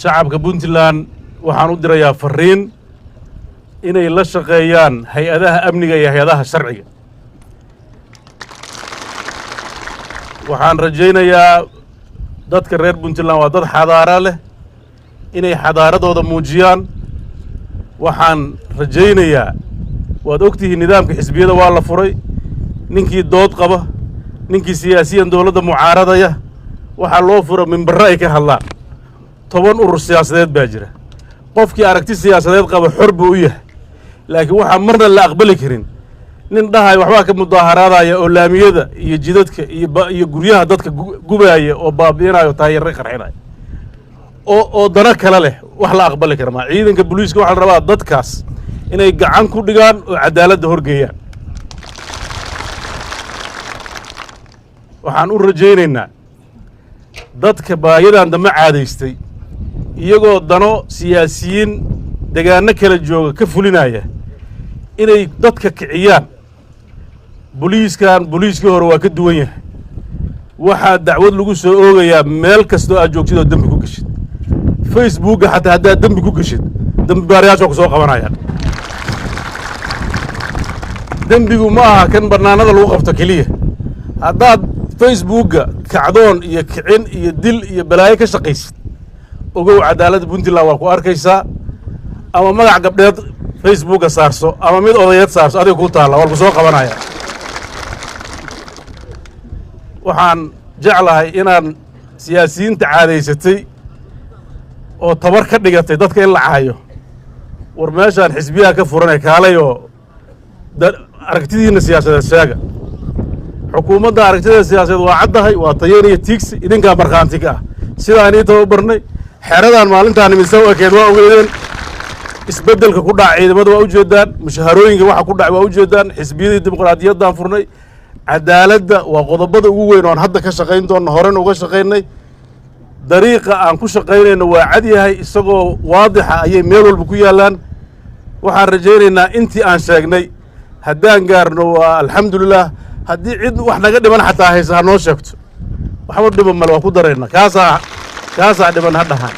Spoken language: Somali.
shacabka Puntland waxaan u dirayaa fariin inay la shaqeeyaan hay'adaha amniga iyo hay'adaha sharciga. waxaan rajaynayaa dadka reer Puntland waa dad xadaara leh inay xadaaradooda muujiyaan. waxaan rajaynayaa waad ogtihiin nidaamka xisbiyada waa la furay, ninkii dood qaba, ninkii siyaasiyan dowladda mucaaradaya waxaa loo fura minbarro ay ka hadlaan. 10 urur siyaasadeed baa jira. qofkii aragti siyaasadeed qaba xor buu u yahay, laakiin waxaa marna la aqbali karin nin dhahay waxbaa ka mudaaharaadaya oo laamiyada iyo jidadka iyo guryaha dadka gubaaya oo baabi'inaya oo taayirre qarxinaya oo dana kale leh. wax la aqbali kara ma ciidanka booliiska waxaa la rabaa dadkaas inay gacan ku dhigaan oo cadaaladda horgeeyaan. waxaan u rajaynaynaa dadka baayadan dambe caadaystay iyagoo dano siyaasiyiin degaano kala jooga ka fulinaya inay dadka kiciyaan. booliiskii hore waa ka duwan yahay. waxaa dacwad lagu soo oogayaa meel kastoo aad joogtid oo dembi ku geshid. facebookga xataa haddaad dembi ku geshid dembi baarayaasha ku soo qabanayaan. dembigu ma aha kan barnaamijyada lagu qabto keliya. haddaad facebookga kacdoon iyo kicin iyo dil iyo balaayo ka shaqaysid, ogow cadaaladda Puntland waa ku arkaysaa. ama magac gabdheed facebookga saarso ama mid odayeed saarso, adiga ku taalla waa ku soo qabanaya. waxaan jeclahay inaan siyaasiyiinta caadaysatay oo tabar ka dhigatay dadka in la caayo, war meeshaan xisbiyaha ka furanay kaalay oo aragtidiina siyaasadeed sheega. xukuumadda aragtida siyaasadeed waa caddahay, waa tayeen iyo tiigsi, idinkaa markhaanti ka ah. sidaan ii tababarnay xeradaan maalintaan imisa u ekeed waa ogeedeen. isbeddelka ku dhaca ciidamada waa u jeedaan, mushaharooyinka waxa ku dhaca waa u jeedaan. xisbiyadii dimuqraadiyaddaan furnay. cadaaladda waa qodobada ugu weyn oon hadda ka shaqayn doonno, horena uga shaqaynay. dariiqa aan ku shaqaynayno waa cad yahay, isagoo waadixa ayay meel walba ku yaallaan. waxaan rajaynaynaa intii aan sheegnay haddaan gaarno waa alxamdulilah. haddii cid wax naga dhiman xataa haysa ha noo sheegto, waxba dhiman male waa ku darayna. kaasaa dhiman ha dhahaan.